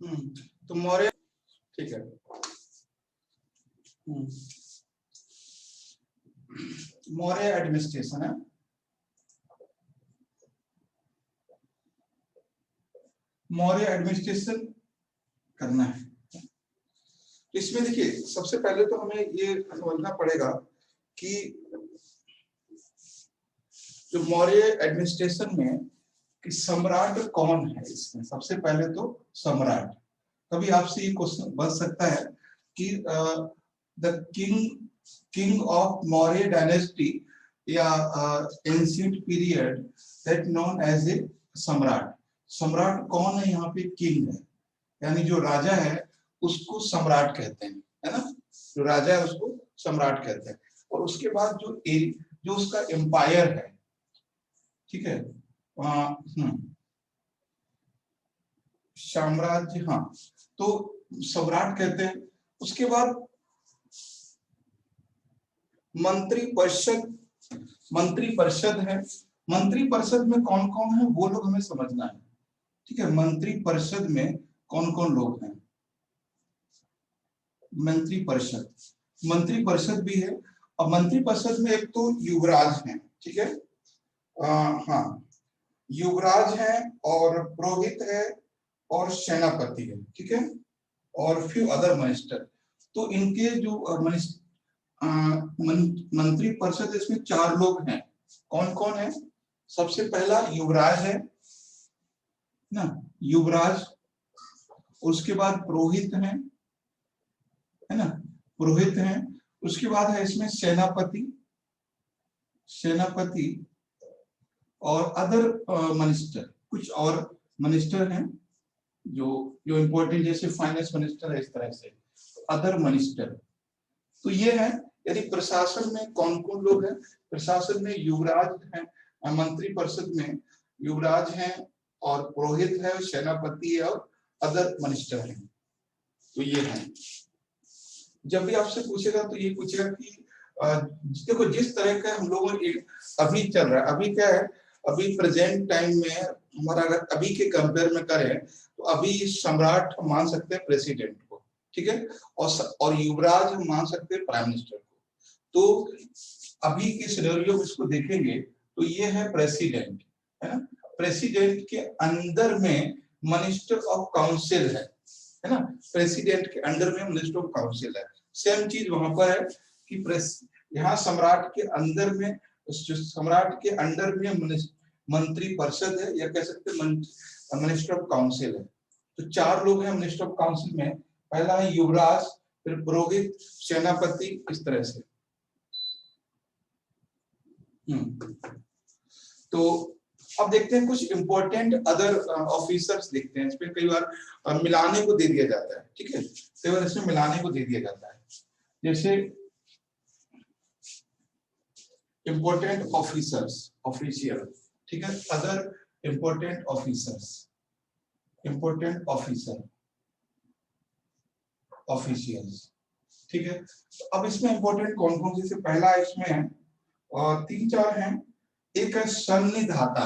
तो मौर्य, ठीक है, मौर्य एडमिनिस्ट्रेशन है। मौर्य एडमिनिस्ट्रेशन करना है। तो इसमें देखिए सबसे पहले तो हमें ये समझना पड़ेगा कि जो मौर्य एडमिनिस्ट्रेशन में कि सम्राट कौन है। इसमें सबसे पहले तो सम्राट, कभी आपसे ये क्वेश्चन बन सकता है कि the king of Maurya dynasty या ancient period that known as a samrat. सम्राट कौन है यहाँ पे? किंग है, यानी जो राजा है उसको सम्राट कहते हैं, है ना। जो राजा है उसको सम्राट कहते हैं। और उसके बाद जो उसका एम्पायर है, ठीक है, साम्राज्य, हाँ, तो सम्राट कहते हैं। उसके बाद मंत्री परिषद है। मंत्री परिषद में कौन कौन है वो लोग हमें समझना है, ठीक है। मंत्री परिषद में कौन कौन लोग हैं? मंत्री परिषद भी है। और मंत्री परिषद में एक तो युवराज है, ठीक है, हाँ, युवराज है और पुरोहित है और सेनापति है, ठीक है, और फ्यू अदर मिनिस्टर। तो इनके जो मंत्री परिषद, इसमें 4 लोग हैं। कौन कौन है? सबसे पहला युवराज है ना, युवराज। उसके बाद पुरोहित है ना, पुरोहित हैं। उसके बाद है इसमें सेनापति और अदर मिनिस्टर। कुछ और मिनिस्टर हैं जो इंपॉर्टेंट, जैसे फाइनेंस मिनिस्टर है, इस तरह से अदर मिनिस्टर। तो ये है। यदि प्रशासन में कौन कौन लोग हैं? प्रशासन में युवराज हैं, मंत्री परिषद में युवराज हैं और पुरोहित है, सेनापति है और अदर मिनिस्टर हैं। तो ये है। जब भी आपसे पूछेगा तो ये पूछेगा कि देखो जिस तरह का हम लोगों अभी चल रहा है, अभी क्या है, अभी प्रेजेंट टाइम में हमारा अगर अभी के कंपेयर में करें तो अभी सम्राट हम मान सकते हैं प्रेसिडेंट को, ठीक है, और युवराज हम मान सकते हैं प्राइम मिनिस्टर को। तो अभी के सिनेरियो में इसको देखेंगे तो ये है प्रेसिडेंट, है ना। प्रेसिडेंट के अंदर में मिनिस्टर ऑफ काउंसिल है ना। प्रेसिडेंट के अंडर में मिनिस्टर ऑफ काउंसिल है। सेम चीज वहां पर है कि यहाँ सम्राट के अंदर में, सम्राट के अंडर में मंत्री परिषद है, या कह सकते हैं मिनिस्टर ऑफ काउंसिल है। तो 4 लोग हैं मिनिस्टर ऑफ काउंसिल में। पहला है युवराज, फिर पुरोहित, सेनापति, इस तरह से। तो अब देखते हैं कुछ इंपॉर्टेंट अदर ऑफिसर्स देखते हैं। इसमें कई बार मिलाने को दे दिया जाता है, ठीक है, कई बार इसमें मिलाने को दे दिया जाता है। जैसे इंपॉर्टेंट ऑफिसर्स, ऑफिशियल, ठीक है, other important officers, important officer, officials, ठीक है। तो अब इसमें इंपॉर्टेंट कौन कौन से? पहला इसमें है और 3-4 हैं। एक है सन्निधाता,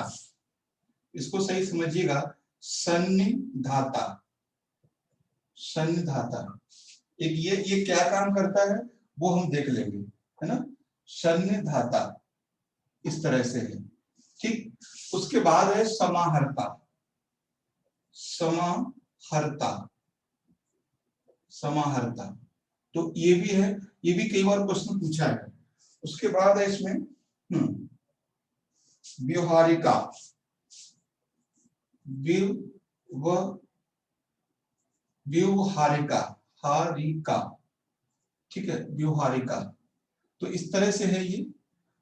इसको सही समझिएगा, सन्निधाता। सन्निधाता एक ये क्या काम करता है वो हम देख लेंगे, है ना। सन्निधाता इस तरह से है, ठीक। उसके बाद है समाहर्ता, समाहर्ता, समाहर्ता। तो ये भी है, ये भी कई बार प्रश्न पूछा है। उसके बाद है इसमें व्यवहारिका, व्यवहारिका, हारिका, ठीक है, व्यवहारिका। तो इस तरह से है ये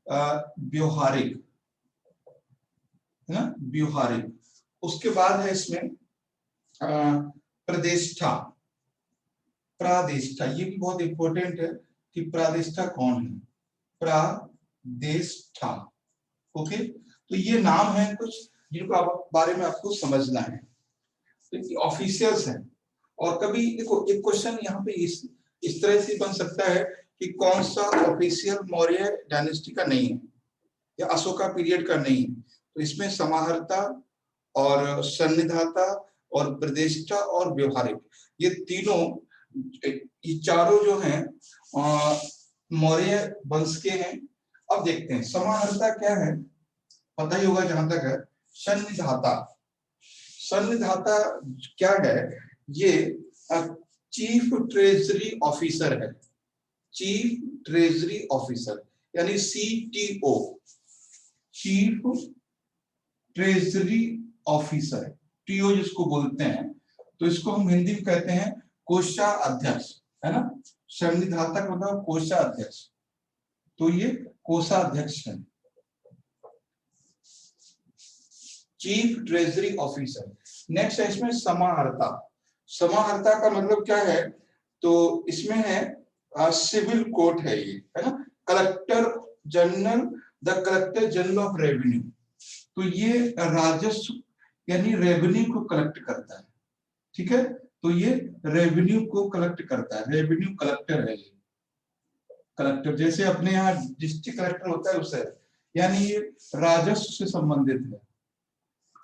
व्यवहारिक, है ना, व्यवहारिक। उसके बाद है इसमें प्रतिष्ठा, प्रादेष्टा। ये भी बहुत इंपॉर्टेंट है कि प्रादेष्टा कौन है, प्रादेष्टा, ओके। तो ये नाम है कुछ जिनको बारे में आपको समझना है। तो ऑफिशियल्स हैं। और कभी देखो एक क्वेश्चन यहाँ पे इस तरह से बन सकता है कि कौन सा ऑफिशियल मौर्य डायनेस्टी का नहीं है या अशोका पीरियड का नहीं है। तो इसमें समाहर्ता और सन्निधाता और प्रतिष्ठा और व्यवहारिक, ये तीनों, ये चारों जो हैं मौर्य वंश के हैं। अब देखते हैं समाहर्ता क्या है, पता ही होगा जहां तक है। सन्निधाता, सन्निधाता क्या है, ये चीफ ट्रेजरी ऑफिसर है, चीफ ट्रेजरी ऑफिसर यानी CTO, chief treasury officer, TO जिसको बोलते हैं, तो इसको हम हिंदी में कहते हैं कोषाध्यक्ष, है ना। सन्निधाता का मतलब कोषाध्यक्ष, तो ये कोषाध्यक्ष है, चीफ ट्रेजरी ऑफिसर। नेक्स्ट है इसमें समाहर्ता, समाहर्ता का मतलब क्या है, तो इसमें है सिविल कोर्ट है ये, है ना, collector general, the collector general of revenue, तो ये राजस्व यानी रेवेन्यू को कलेक्ट करता है, ठीक है, तो ये रेवेन्यू को कलेक्ट करता है, रेवेन्यू कलेक्टर है ये, कलेक्टर जैसे अपने यहाँ डिस्ट्रिक्ट कलेक्टर होता है उससे, यानी ये राजस्व से संबंधित है।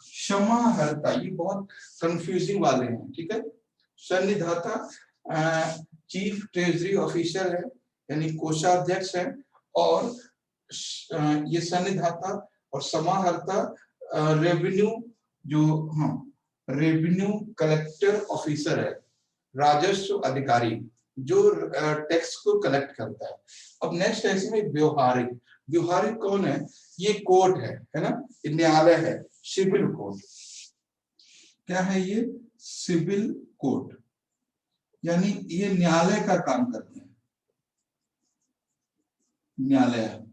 समाहर्ता ये बहुत कंफ्यूजिंग वाले हैं, ठीक है। सन्निधाता चीफ ट्रेजरी ऑफिसर है यानी कोषाध्यक्ष है, और ये सन्निधाता और समाहर्ता रेवेन्यू जो, हाँ, रेवेन्यू कलेक्टर ऑफिसर है, राजस्व अधिकारी जो टैक्स को कलेक्ट करता है। अब नेक्स्ट है इसमें व्यवहारिक, व्यवहारिक कौन है, ये कोर्ट है ना, न्यायालय है, सिविल कोर्ट, क्या है ये, सिविल कोर्ट, यानी ये न्यायालय का काम करते हैं, न्यायालय,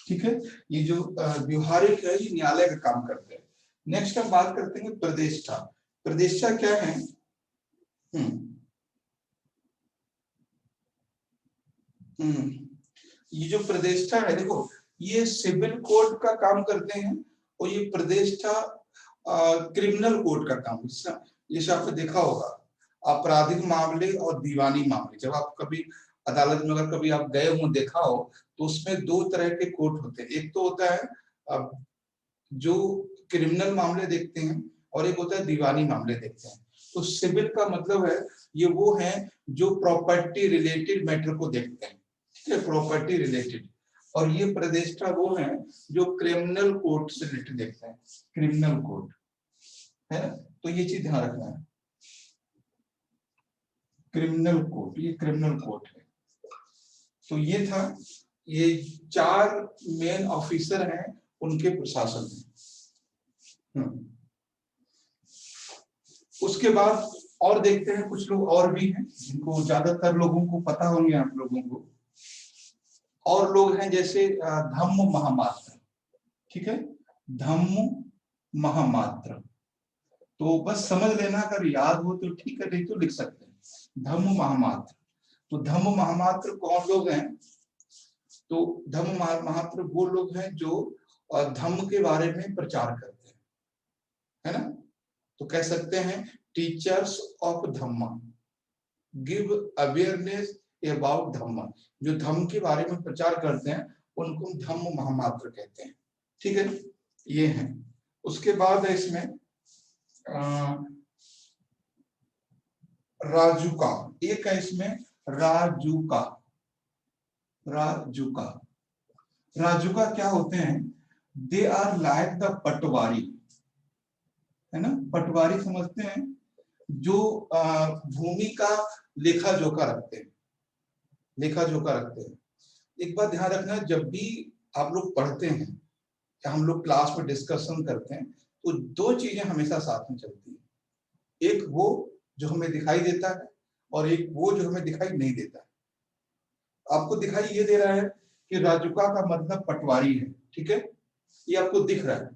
ठीक है, ये जो व्यवहारिक है ये न्यायालय का काम करते हैं। नेक्स्ट हम बात करते हैं प्रतिष्ठा, प्रतिष्ठा क्या है, ये जो प्रतिष्ठा है, देखो ये सिविल कोर्ट का काम करते हैं, और ये प्रतिष्ठा क्रिमिनल कोर्ट का काम, जैसे आपने देखा होगा आपराधिक मामले और दीवानी मामले, जब आप कभी अदालत में अगर कभी आप गए हो देखा हो, तो उसमें दो तरह के कोर्ट होते हैं, एक तो होता है जो क्रिमिनल मामले देखते हैं, और एक होता है दीवानी मामले देखते हैं। तो सिविल का मतलब है ये वो है जो प्रॉपर्टी रिलेटेड मैटर को देखते हैं, ठीक है, प्रॉपर्टी रिलेटेड, और ये प्रतिष्ठा वो है जो क्रिमिनल कोर्ट से रिलेटेड देखते हैं, क्रिमिनल कोर्ट, है ना, तो ये चीज ध्यान रखना है, क्रिमिनल कोर्ट, ये क्रिमिनल कोर्ट है। तो ये था, ये 4 मेन ऑफिसर हैं उनके प्रशासन में। उसके बाद और देखते हैं, कुछ लोग और भी हैं जिनको ज्यादातर लोगों को पता होंगे, आप लोगों को, और लोग हैं जैसे धम्म महामात्र, ठीक है, धम्म महामात्र, तो बस समझ लेना, अगर याद हो तो ठीक है, नहीं तो लिख सकते हैं, धम्म महामात्र। तो धम्म महामात्र कौन लोग हैं, तो धम्म महामात्र वो लोग हैं जो धम्म के बारे में प्रचार करते हैं, है ना, तो कह सकते हैं teachers of Dhamma, give awareness about Dhamma, जो धम्म के बारे में प्रचार करते हैं उनको धम्म महामात्र कहते हैं, ठीक है, ये है। उसके बाद है इसमें राजुका, एक है इसमें राजुका, राजुका, राजुका क्या होते हैं, दे आर लाइक द पटवारी, है ना, पटवारी समझते हैं, जो भूमि का लेखा जोखा रखते हैं, लेखा जोखा रखते हैं। एक बात ध्यान रखना, जब भी आप लोग पढ़ते हैं या हम लोग क्लास में डिस्कशन करते हैं, तो 2 चीजें हमेशा साथ में चलती है, एक वो जो हमें दिखाई देता है, और एक वो जो हमें दिखाई नहीं देता है। आपको दिखाई ये दे रहा है कि राजुका का मतलब पटवारी है, ठीक है, ये आपको दिख रहा है,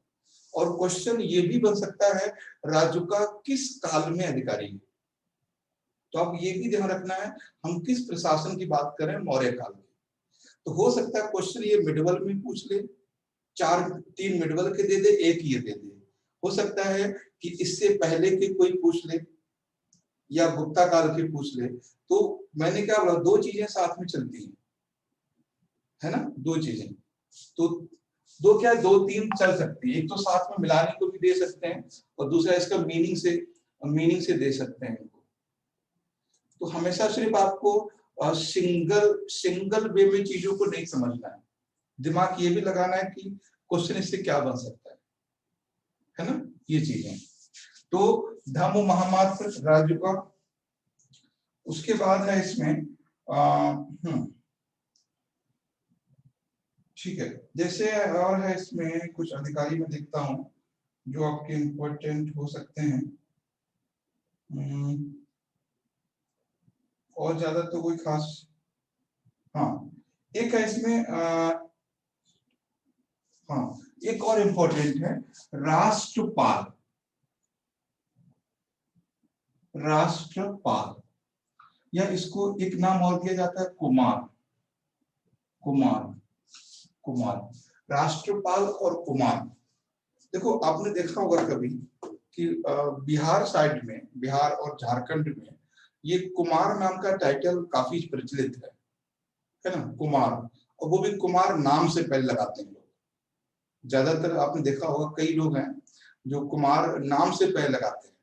और क्वेश्चन ये भी बन सकता है राजुका किस काल में अधिकारी है, तो आप ये भी ध्यान रखना है हम किस प्रशासन की बात करें, मौर्य काल की। तो हो सकता है क्वेश्चन ये मिडवल में पूछ ले, 3 मिडवल के दे दे, 1 ये दे दे, हो सकता है कि इससे पहले के कोई पूछ ले या गुप्ता काल के पूछ ले। तो मैंने क्या बोला, 2 चीजें साथ में चलती है ना, 2 चीजें, तो 2 क्या 2-3 चल सकती है, एक तो साथ में मिलाने को भी दे सकते हैं, और दूसरा इसका मीनिंग से मीनिंग से दे सकते हैं इनको। तो हमेशा सिर्फ आपको सिंगल वे में चीजों को नहीं समझना है, दिमाग ये भी लगाना है कि क्वेश्चन इससे क्या बन सकता है ना, ये चीजें। तो धम्म महामात्र राज्य का, उसके बाद है इसमें ठीक है, जैसे और है इसमें कुछ अधिकारी में देखता हूं जो आपके इम्पोर्टेंट हो सकते हैं। और ज्यादा तो कोई खास, हाँ एक है इसमें हाँ एक और इम्पोर्टेंट है राष्ट्रपाल। राष्ट्रपाल या इसको एक नाम और दिया जाता है कुमार। कुमार कुमार राष्ट्रपाल और कुमार। देखो आपने देखा होगा कभी कि बिहार साइड में, बिहार और झारखंड में ये कुमार नाम का टाइटल काफी प्रचलित है ना, कुमार। और वो भी कुमार नाम से पहले लगाते हैं लोग। ज्यादातर आपने देखा होगा कई लोग हैं जो कुमार नाम से पहले लगाते हैं।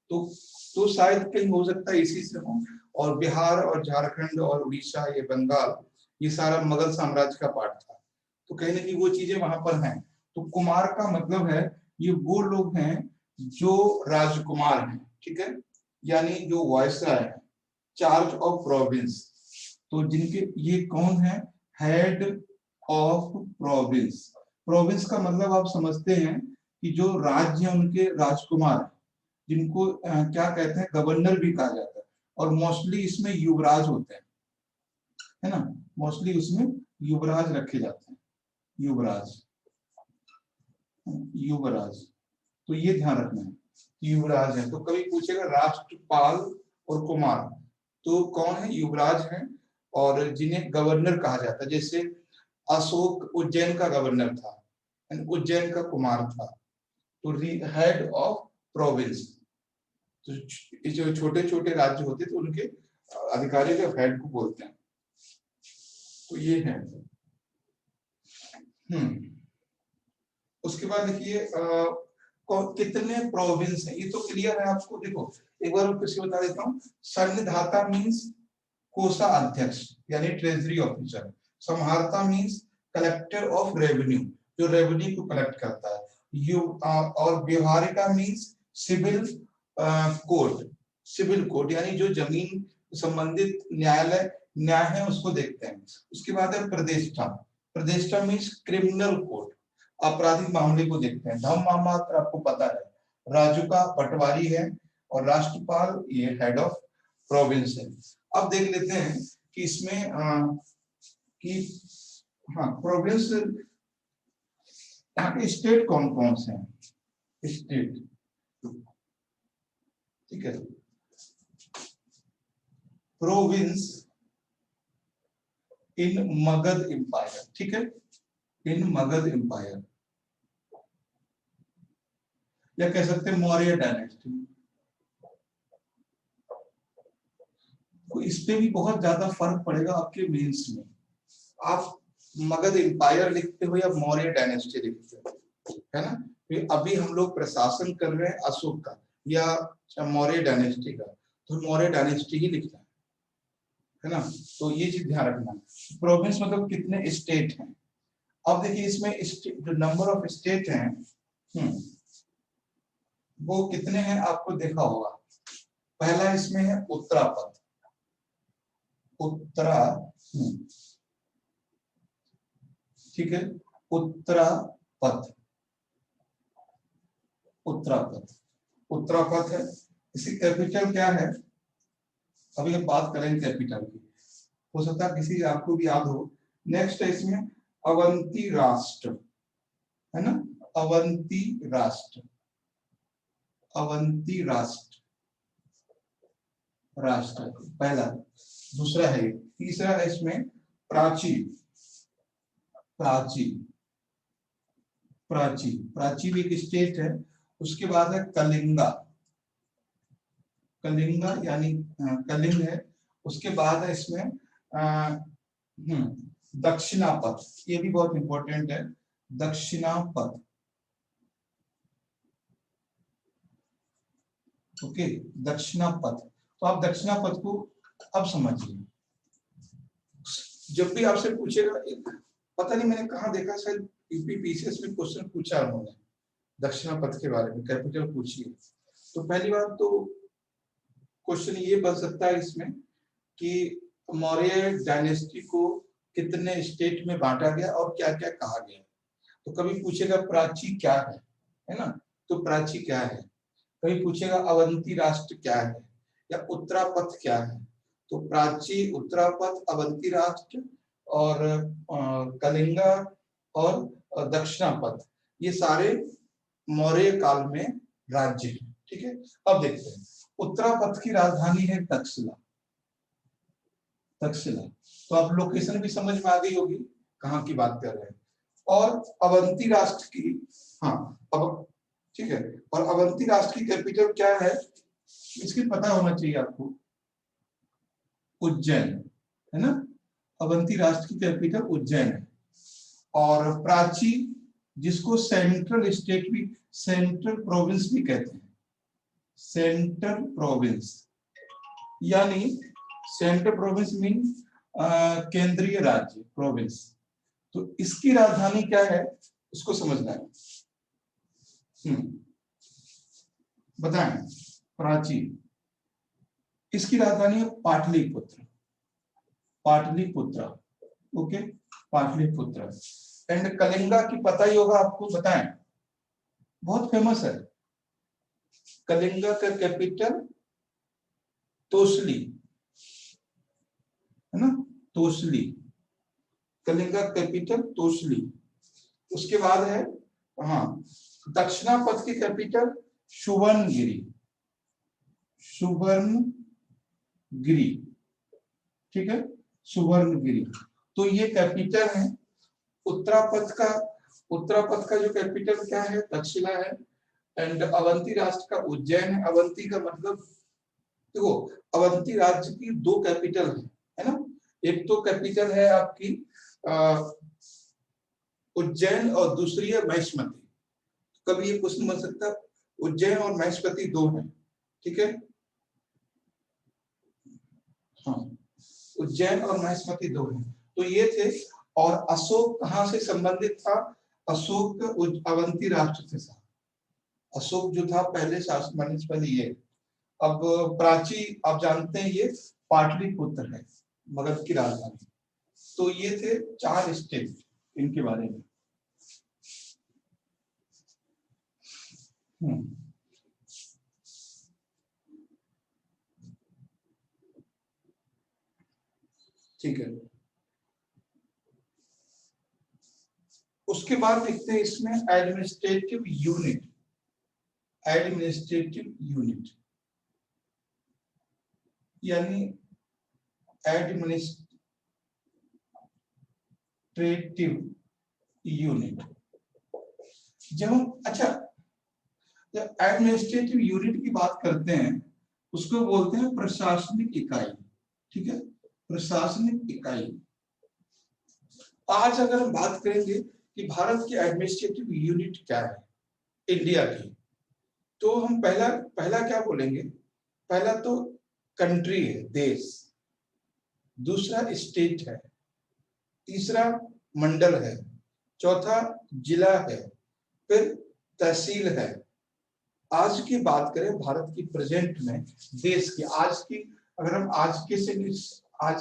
तो शायद कहीं हो सकता है इसी से हो। और बिहार और झारखंड और उड़ीसा, ये बंगाल, ये सारा मुगल साम्राज्य का पार्ट था, तो कहीं ना कहीं वो चीजें वहां पर हैं। तो कुमार का मतलब है ये वो लोग हैं जो राजकुमार हैं, ठीक है, यानी जो वायसराय है, चार्ज ऑफ प्रोविंस। तो जिनके, ये कौन है, हेड ऑफ प्रोविंस। प्रोविंस का मतलब आप समझते हैं कि जो राज्य है उनके राजकुमार, जिनको क्या कहते हैं, गवर्नर भी कहा जाता है। और मोस्टली इसमें युवराज होते हैं, है ना, मोस्टली उसमें युवराज रखे जाते हैं, युवराज। युवराज, तो ये ध्यान रखना है, युवराज है। तो कभी पूछेगा राष्ट्रपाल और कुमार, तो कौन है, युवराज है, और जिन्हें गवर्नर कहा जाता है। जैसे अशोक उज्जैन का गवर्नर था, उज्जैन का कुमार था। तो हेड ऑफ प्रोविंस, तो जो छोटे छोटे राज्य होते तो उनके अधिकारी के हेड को बोलते हैं। तो ये है। उसके बाद देखिए कितने प्रोविंस हैं, ये तो क्लियर है आपको। देखो एक बार फिर से बता देता हूँ। संघधाता मीन्स कोषा अध्यक्ष यानी ट्रेजरी ऑफिसर। संहारता मीन्स कलेक्टर ऑफ रेवेन्यू, जो रेवेन्यू को कलेक्ट करता है। और व्यवहारिका means civil court. Civil court यानी जो जमीन संबंधित न्याय है उसको देखते हैं। उसके बाद है प्रतिष्ठा। प्रतिष्ठा मीन्स क्रिमिनल कोर्ट, आपराधिक मामले को देखते हैं। धम्म महामात्र आपको पता है, राजुका पटवारी है, और राष्ट्रपाल ये हेड ऑफ प्रोविंस है। अब देख लेते हैं कि इसमें कि हाँ प्रोविंस, यहाँ के स्टेट कौन कौन से हैं, स्टेट, ठीक है। प्रोविंस इन मगध एम्पायर, ठीक है, इन मगध एम्पायर, या कह सकते हैं मौर्य डायनेस्टी। तो इस पे भी बहुत ज्यादा फर्क पड़ेगा आपके मेंस में। आप मगध एम्पायर लिखते हो या मौर्य डायनेस्टी लिखते हो, है ना। तो अभी हम लोग प्रशासन कर रहे हैं अशोक का या मौर्य डायनेस्टी का, तो मौर्य डायनेस्टी ही लिखना है ना। तो ये चीज ध्यान रखना। प्रोविंस मतलब कितने स्टेट हैं। अब देखिए इसमें जो नंबर ऑफ स्टेट हैं वो कितने हैं आपको देखा होगा। पहला इसमें है उत्तरापद। उत्तरा, ठीक है, उत्तरापद, उत्तरापद, उत्तरापद है। इसकी कैपिटल क्या है, अभी हम बात करेंगे कैपिटल की, हो सकता है किसी आपको भी याद हो। नेक्स्ट है इसमें अवंती राष्ट्र, है ना, अवंती राष्ट्र, अवंती राष्ट्र, राष्ट्र पहला। दूसरा है, तीसरा है इसमें प्राची, प्राची, प्राची, प्राची भी एक स्टेट है। उसके बाद है कलिंगा, कलिंगा यानी कलिंग है। उसके बाद है इसमें दक्षिणापथ, ये भी बहुत इंपॉर्टेंट है, दक्षिणापथ। ओके, दक्षिणापथ। तो आप दक्षिणापथ को अब समझिए। जब भी आपसे पूछेगा, एक पता नहीं मैंने कहा देखा, शायद यूपीपीसीएस में क्वेश्चन पूछा उन्होंने दक्षिणापथ के बारे में, कैपिटल पूछिए। तो पहली बात तो क्वेश्चन ये बन सकता है इसमें कि मौर्य डायनेस्टी को कितने स्टेट में बांटा गया और क्या क्या कहा गया। तो कभी पूछेगा प्राची क्या है ना, तो प्राची क्या है। कभी पूछेगा अवंती राष्ट्र क्या है या उत्तरापथ क्या है, तो प्राची, उत्तरापथ, अवंती राष्ट्र और कलिंगा और दक्षिणापथ, ये सारे मौर्य काल में राज्य हैं। ठीक है, अब देखते हैं। उत्तरापथ की राजधानी है तक्षशिला। तक्षशिला, तो आप लोकेशन भी समझ में आ गई होगी कहाँ की बात कर रहे हैं। और अवंती राष्ट्र की, हाँ अब ठीक है, और अवंती राष्ट्र की कैपिटल क्या है, इसकी पता होना चाहिए आपको, उज्जैन, है ना। अवंती राष्ट्र की कैपिटल उज्जैन है। और प्राची, जिसको सेंट्रल स्टेट भी, सेंट्रल प्रोविंस भी कहते हैं, सेंट्रल प्रोविंस, यानी सेंट्रल प्रोविंस मीन केंद्रीय राज्य, प्रोविंस। तो इसकी राजधानी क्या है उसको समझना है। बताएं। प्राची, इसकी राजधानी है पाटलिपुत्र, पाटलिपुत्र, ओके, पाटलिपुत्र। एंड कलिंगा की पता ही होगा आपको, बताएं, बहुत फेमस है। कलिंगा का कैपिटल तोसली, है ना, तोसली, कलिंगा कैपिटल तोसली। उसके बाद है, हाँ, दक्षिणापथ की कैपिटल सुवर्णगिरी, सुवर्णगिरी, ठीक है, सुवर्णगिरी। तो ये कैपिटल है उत्तरापथ का। उत्तरापथ का जो कैपिटल क्या है, तक्षशिला है। एंड अवंती राष्ट्र का उज्जैन है। अवंती का मतलब, देखो, अवंती राज्य की दो कैपिटल है ना। एक तो कैपिटल है आपकी उज्जैन और दूसरी है महिष्मती। कभी ये क्वेश्चन बन सकता है, उज्जैन और महिष्मती दो है, ठीक है, हाँ, उज्जैन और महिष्मती दो है। तो ये थे। और अशोक कहाँ से संबंधित था, अशोक अवंती राष्ट्र से था। अशोक जो था पहले शासक बनस्पति ये। अब प्राची आप जानते हैं ये पाटलिपुत्र है, मगध की राजधानी। तो ये थे 4 स्टेट, इनके बारे में। ठीक है, उसके बाद देखते हैं इसमें एडमिनिस्ट्रेटिव यूनिट। एडमिनिस्ट्रेटिव यूनिट यानी एडमिनिस्ट्रेटिव यूनिट। जब हम, अच्छा, जब एडमिनिस्ट्रेटिव यूनिट की बात करते हैं उसको बोलते हैं प्रशासनिक इकाई, ठीक है, प्रशासनिक इकाई। आज अगर हम बात करेंगे कि भारत की एडमिनिस्ट्रेटिव यूनिट क्या है इंडिया की, तो हम पहला पहला क्या बोलेंगे, पहला तो कंट्री है, देश, दूसरा स्टेट है, तीसरा मंडल है, चौथा जिला है, फिर तहसील है। आज की बात करें भारत की प्रेजेंट में, देश की आज की, अगर हम आज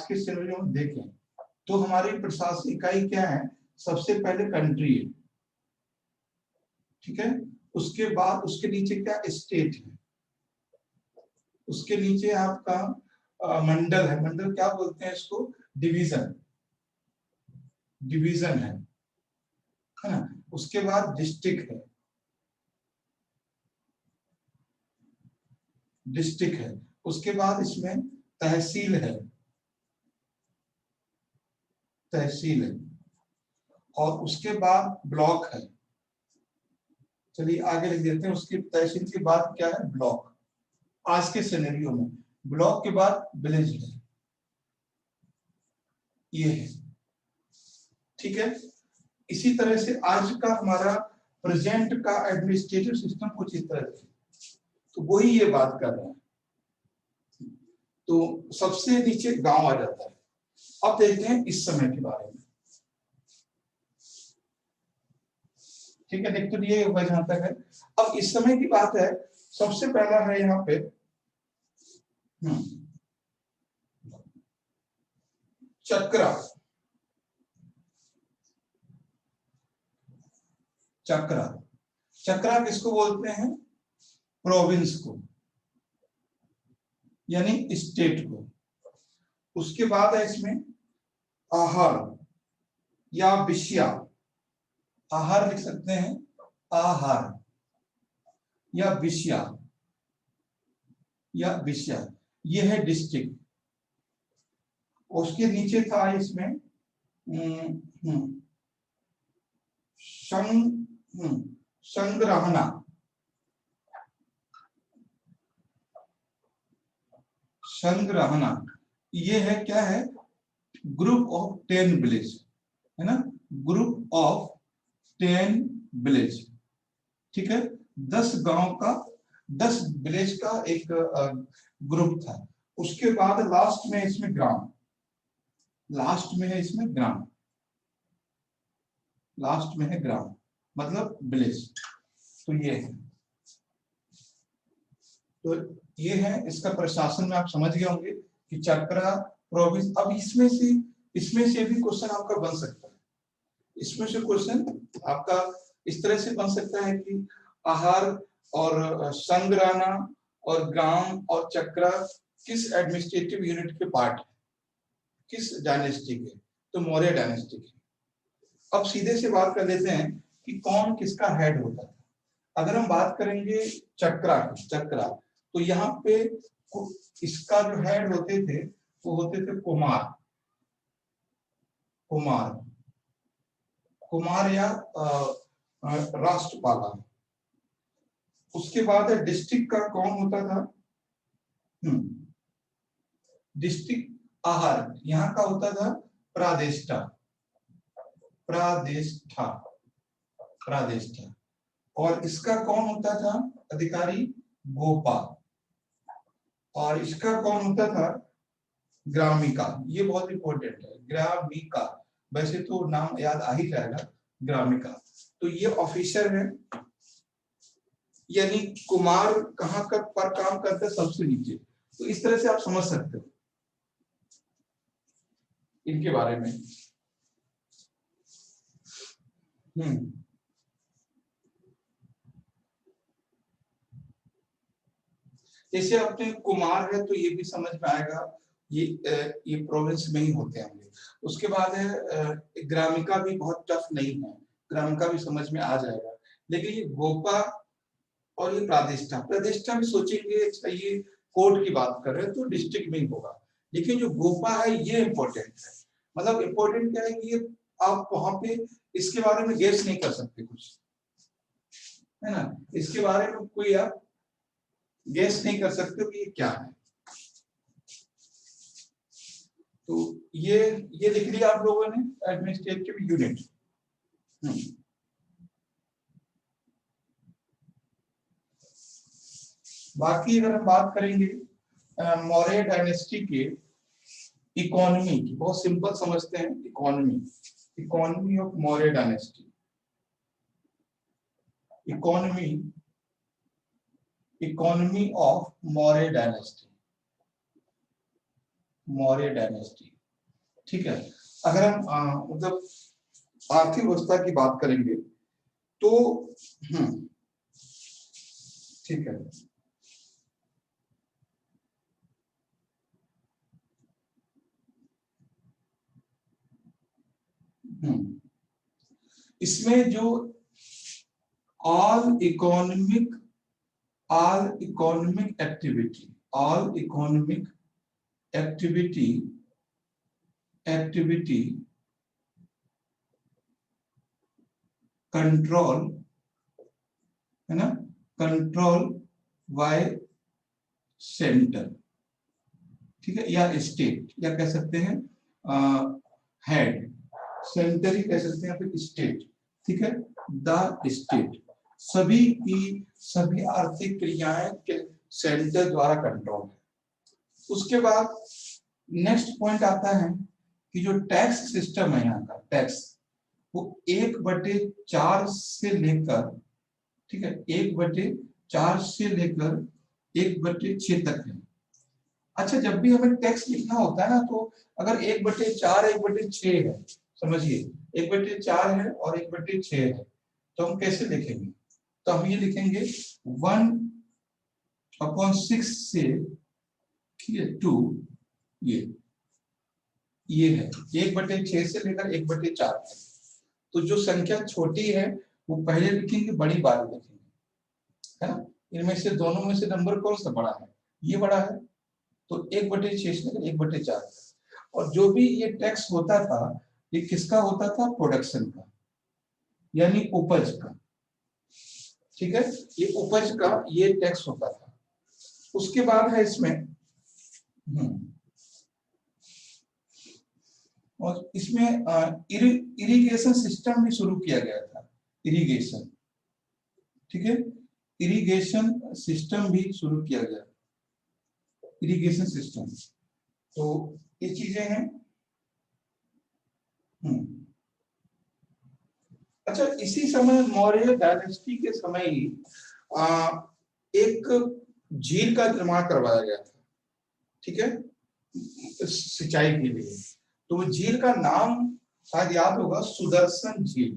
के सिनेरियो में देखें तो हमारी प्रशासनिक इकाई क्या है, सबसे पहले कंट्री है, ठीक है, उसके बाद उसके नीचे क्या, स्टेट है, उसके नीचे आपका मंडल है। मंडल क्या बोलते हैं इसको, डिवीजन, डिवीजन है ना। उसके बाद डिस्ट्रिक्ट है, डिस्ट्रिक्ट है। उसके बाद इसमें तहसील है, तहसील है। और उसके बाद ब्लॉक है। चलिए आगे लिख देते हैं, उसकी तहसील के बाद क्या है, ब्लॉक। आज के सिनेरियो में ब्लॉक के बाद विलेज है, ये है, ठीक है। इसी तरह से आज का हमारा प्रेजेंट का एडमिनिस्ट्रेटिव सिस्टम कुछ इस तरह से। तो वही ये बात कर रहे हैं। तो सबसे नीचे गांव आ जाता है। अब देखते हैं इस समय के बारे में। ठीक है, देख तो ये होगा जहां तक है। अब इस समय की बात है, सबसे पहला है यहाँ पे चक्रा। चक्रा, चक्रा किसको बोलते हैं? प्रोविंस को, यानी स्टेट को। उसके बाद है इसमें आहार या विषया। आहार लिख सकते हैं, आहार या विषया, या विषया, ये है डिस्ट्रिक्ट। उसके नीचे था इसमें संग्रहणा। संग्रहणा ये है, क्या है? ग्रुप ऑफ 10 विलेज, है ना, ग्रुप ऑफ 10 विलेज। ठीक है, 10 गांव का, 10 विलेज का एक ग्रुप था। उसके बाद लास्ट में इसमें ग्राम, लास्ट में है इसमें ग्राम, लास्ट में है ग्राम मतलब विलेज। तो ये है, तो ये है इसका प्रशासन में। आप समझ गए होंगे कि चक्रा, प्रोविंस। अब इसमें से भी क्वेश्चन आपका बन सकता है। इसमें से क्वेश्चन आपका इस तरह से बन सकता है कि आहार और संग्रहणा और ग्राम और चक्रा किस एडमिनिस्ट्रेटिव यूनिट के पार्ट है, किस डायनेस्टी के? तो मौर्य डायनेस्टी के। अब सीधे से बात कर लेते हैं कि कौन किसका हेड होता है। अगर हम बात करेंगे चक्रा की, चक्रा, तो यहाँ पे इसका जो हेड होते थे वो होते थे कुमार। कुमार, कुमार या राष्ट्रपाला। उसके बाद डिस्ट्रिक्ट का कौन होता था? डिस्ट्रिक्ट आहार यहाँ का होता था प्रादेष्टा। प्रादेष्टा, प्रादेष्टा। और इसका कौन होता था अधिकारी? गोपा। और इसका कौन होता था? ग्रामिका। ये बहुत इंपॉर्टेंट है, ग्रामिका। वैसे तो नाम याद आ ही जाएगा, ग्रामिका। तो ये ऑफिसर है, यानी कुमार कहाँ का पर काम करता है? सबसे नीचे। तो इस तरह से आप समझ सकते हो इनके बारे में। जैसे अपने कुमार है तो ये भी समझ में आएगा, ये प्रोविंस में ही होते होंगे। उसके बाद है ग्रामिका, भी बहुत टफ नहीं है, ग्रामिका भी समझ में आ जाएगा। लेकिन ये गोपा और ये प्रादेष्टा, प्रादेष्टा भी सोचेंगे अच्छा ये कोर्ट की बात कर रहे हैं तो डिस्ट्रिक्ट में ही होगा। लेकिन जो गोपा है ये इंपॉर्टेंट है। मतलब इंपॉर्टेंट क्या है कि ये आप वहां पे इसके बारे में गेस नहीं कर सकते कुछ, है ना, इसके बारे में कोई आप गेस नहीं कर सकते कि ये क्या है। तो ये लिख लिया आप लोगों ने, एडमिनिस्ट्रेटिव यूनिट। बाकी अगर हम बात करेंगे मौर्य डायनेस्टी के इकोनॉमी की, बहुत सिंपल समझते हैं economy. Economy of Maurya dynasty, economy, economy of Maurya dynasty, Maurya dynasty. ठीक है, अगर हम मतलब आर्थिक व्यवस्था की बात करेंगे तो ठीक है, इसमें जो all economic activity, all economic activity control, है ना, कंट्रोल बाय सेंटर। ठीक है, या स्टेट, या कह सकते हैं हेड, सेंटर ही कह सकते हैं, फिर स्टेट। ठीक है, द स्टेट, सभी की सभी आर्थिक क्रियाएं के सेंटर द्वारा कंट्रोल है। उसके बाद नेक्स्ट पॉइंट आता है कि जो टैक्स सिस्टम है यहाँ का टैक्स, वो 1/4 से लेकर, ठीक है, 1/4 से लेकर 1/6 तक है। अच्छा, जब भी हमें टैक्स लिखना होता है ना, तो अगर 1/4 1/6 है, समझिए 1/4 है और 1/6 है, तो हम कैसे लिखेंगे? तो हम ये लिखेंगे 1/6 से, ठीक है, 2, ये है 1/6 से लेकर 1/4 तक। तो जो संख्या छोटी है वो पहले लिखेंगे, बड़ी बाद में लिखेंगे, है ना। इनमें से दोनों में से नंबर कौन सा बड़ा है? ये बड़ा है, तो 1/6 से लेकर 1/4 तक। और जो भी ये टैक्स होता था, ये किसका होता था? प्रोडक्शन का, यानी उपज का, ठीक है, ये उपज का ये टैक्स होता था। उसके बाद है इसमें और इसमें इरिगेशन सिस्टम भी शुरू किया गया था। इरिगेशन, ठीक है, इरिगेशन सिस्टम भी शुरू किया गया, इरिगेशन सिस्टम। तो ये चीजें हैं। अच्छा, इसी समय मौर्य डायनेस्टी के समय ही एक झील का निर्माण करवाया गया था, ठीक है, सिंचाई के लिए। तो वो झील का नाम शायद याद होगा, सुदर्शन झील,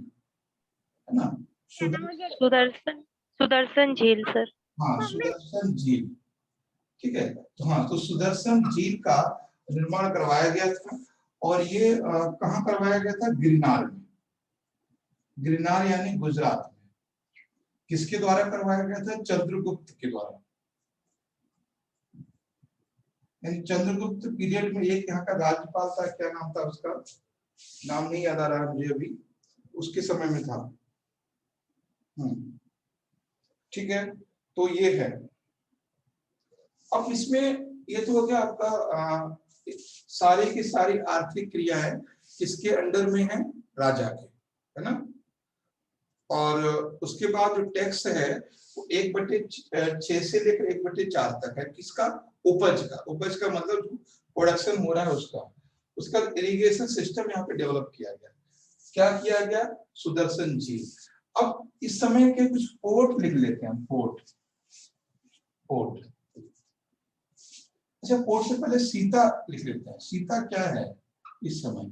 है ना। सुदर्शन सुदर्शन झील सर। हाँ, सुदर्शन झील, ठीक है। तो हाँ, तो सुदर्शन झील का निर्माण करवाया गया था। और ये कहाँ करवाया गया था? गिरनार में, गिरनार यानी गुजरात में। किसके द्वारा करवाया गया था? चंद्रगुप्त के द्वारा। चंद्रगुप्त पीरियड में एक यहाँ का राज्यपाल था, क्या नाम था उसका? नाम नहीं याद आ रहा मुझे अभी, उसके समय में था। ठीक है, तो ये है। अब इसमें ये तो हो गया आपका सारी की सारी आर्थिक क्रियाएं किसके अंडर में है? राजा के, है ना। और उसके बाद जो टैक्स है वो 1/6 से लेकर 1/4 तक है। किसका? उपज का। उपज का मतलब जो प्रोडक्शन हो रहा है उसका। उसका इरिगेशन सिस्टम यहाँ पे डेवलप किया गया। क्या किया गया? सुदर्शन झील। अब इस समय के कुछ पोर्ट लिख लेते हैं। Port, port. अच्छा, पोर्ट से पहले सीता लिख लेते हैं। सीता क्या है इस समय?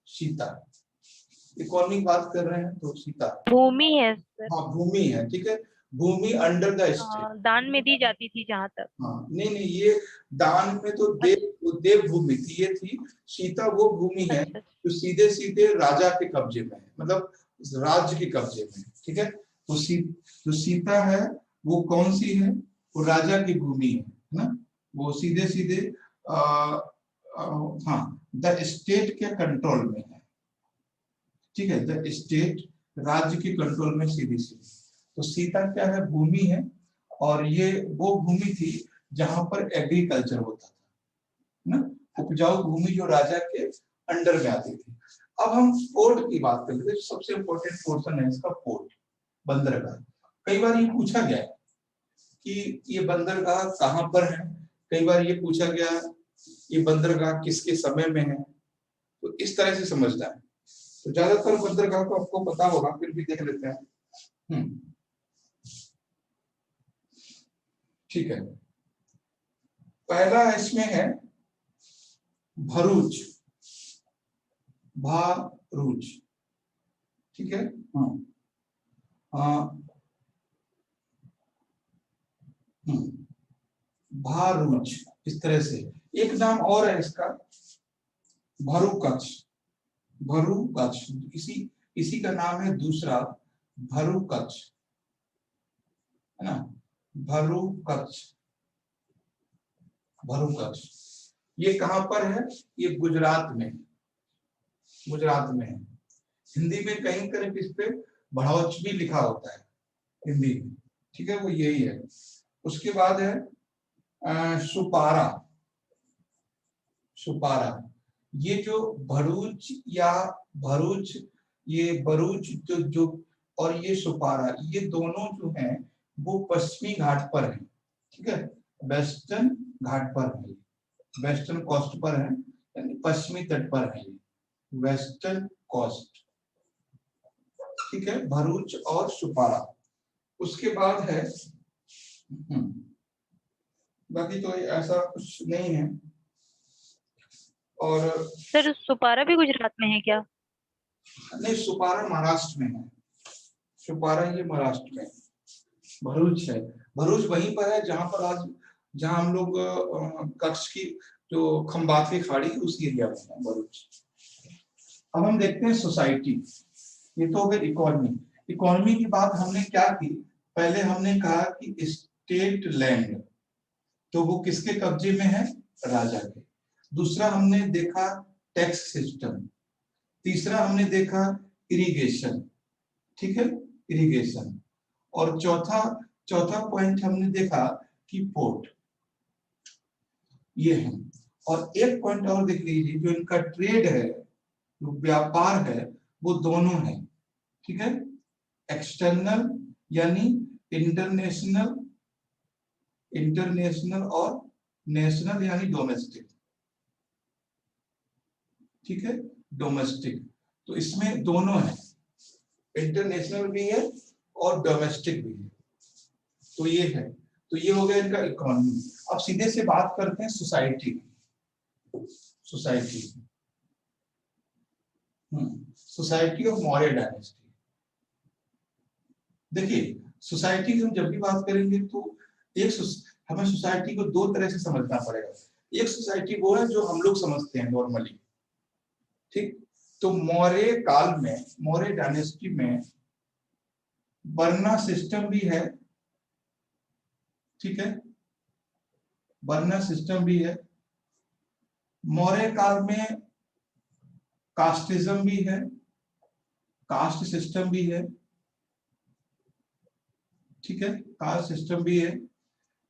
सीता, इकोनॉमिक बात कर रहे हैं तो सीता भूमि है सर। हाँ, भूमि है, ठीक है। भूमि अंडर द स्टेट, दान में दी जाती थी जहाँ तक। हाँ, नहीं नहीं, ये दान में तो देव भूमि थी, ये थी। सीता वो भूमि है जो सीधे सीधे राजा के कब्जे में है, मतलब राज्य के कब्जे में, ठीक है। तो जो सीता है वो कौन सी है? वो राजा की भूमि है ना। वो सीधे सीधे हाँ, द स्टेट के कंट्रोल में है, ठीक है। द स्टेट, राज्य के कंट्रोल में सीधी सीधी। तो सीता क्या है? भूमि है। और ये वो भूमि थी जहां पर एग्रीकल्चर होता था ना, उपजाऊ भूमि जो राजा के अंडर में आती थी। अब हम पोर्ट की बात करते हैं। सबसे इंपॉर्टेंट पोर्शन है इसका पोर्ट, बंदरगाह। कई बार ये पूछा गया है कि ये बंदरगाह कहाँ पर है। कई बार ये पूछा गया ये बंदरगाह किसके समय में है। तो इस तरह से समझना है। तो ज्यादातर बंदरगाह को आपको पता होगा, फिर भी देख लेते हैं। ठीक है, पहला इसमें है भरूच, भरूच, ठीक है। भरूच, इस तरह से। एक नाम और है इसका, भरूकच्छ। भरूकच्छ, इसी का नाम है दूसरा, भरूकच्छ, है ना। भरूकच्छ, भरूकच्छ। ये कहां पर है? ये गुजरात में, गुजरात में है। हिंदी में कहीं कहीं इस पे भड़ौच भी लिखा होता है हिंदी में, ठीक है, वो यही है। उसके बाद है सुपारा, सुपारा। ये जो भरूच या भरूच, ये भरूच जो और ये सुपारा, ये दोनों जो हैं वो पश्चिमी घाट पर हैं, ठीक है, वेस्टर्न घाट पर है, वेस्टर्न कोस्ट पर है, यानी पश्चिमी तट पर है, वेस्टर्न कोस्ट, ठीक है, भरूच और सुपारा। उसके बाद है बाकी तो ऐसा कुछ नहीं है। और सर सुपारा भी गुजरात में है क्या? नहीं, सुपारा महाराष्ट्र में है, सुपारा ये महाराष्ट्र में, भरूच है, भरूच वहीं पर है जहां पर आज, जहां हम लोग कच्छ की जो खंबात की खाड़ी उस एरिया में है भरूच। अब हम देखते हैं सोसाइटी, ये तो हो गई इकोनॉमी। इकोनॉमी की बात हमने क्या की, पहले हमने कहा कि स्टेट लैंड तो वो किसके कब्जे में है, राजा के। दूसरा हमने देखा टैक्स सिस्टम, तीसरा हमने देखा इरिगेशन, ठीक है, इरिगेशन, और चौथा पॉइंट हमने देखा कि पोर्ट, ये है। और एक पॉइंट और देख लीजिए, जो इनका ट्रेड है, जो व्यापार है, वो दोनों है, ठीक है, एक्सटर्नल यानी इंटरनेशनल, इंटरनेशनल और नेशनल यानी डोमेस्टिक, ठीक है, डोमेस्टिक। तो इसमें दोनों है, इंटरनेशनल भी है और डोमेस्टिक भी है। तो ये है, तो ये हो गया इनका इकोनॉमी। अब सीधे से बात करते हैं society, society, society of Maurya dynasty. देखिए, सोसाइटी की हम जब भी बात करेंगे तो हमें सोसाइटी को दो तरह से समझना पड़ेगा। एक सोसाइटी वो है जो हम लोग समझते हैं नॉर्मली, ठीक। तो मौर्य काल में, मौर्य डायनेस्टी में वर्ना सिस्टम भी है, ठीक है, वर्ना सिस्टम भी है। मौर्य काल में कास्टिज्म भी है, कास्ट सिस्टम भी है, ठीक है, कास्ट सिस्टम भी है।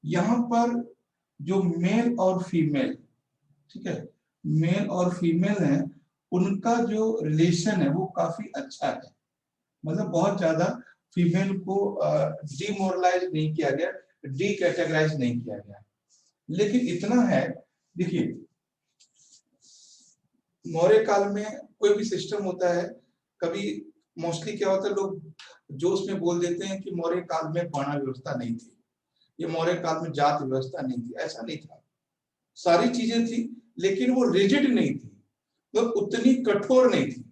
यहाँ पर जो मेल और फीमेल, ठीक है, मेल और फीमेल है, उनका जो रिलेशन है वो काफी अच्छा है, मतलब बहुत ज्यादा फीमेल को डिमोरलाइज नहीं किया गया, डी कैटेगराइज नहीं किया गया। लेकिन इतना है, देखिए मौर्य काल में कोई भी सिस्टम होता है, कभी मोस्टली क्या होता है, लोग जो उसमें बोल देते हैं कि मौर्य काल में वर्ण व्यवस्था नहीं थी, ये मौर्य काल में जात व्यवस्था नहीं थी, ऐसा नहीं था, सारी चीजें थी, लेकिन वो रिजिड नहीं थी, मतलब उतनी कठोर नहीं थी,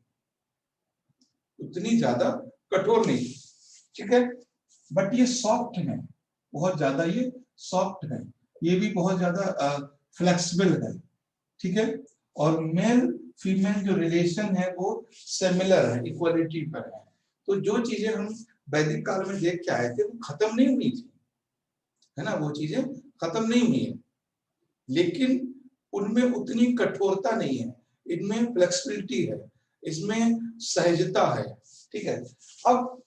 उतनी ज्यादा कठोर नहीं थी, ठीक है। बट ये सॉफ्ट है, बहुत ज्यादा ये सॉफ्ट है, ये भी बहुत ज्यादा फ्लेक्सिबल है, ठीक है। और मेल फीमेल जो रिलेशन है वो सिमिलर है, इक्वलिटी पर है। तो जो चीजें हम वैदिक काल में देख के आए थे वो खत्म नहीं हुई थी, है ना, वो चीजें खत्म नहीं हुई है, लेकिन उनमें उतनी कठोरता नहीं है, इनमें फ्लेक्सिबिलिटी है, इसमें सहजता है, ठीक है। अब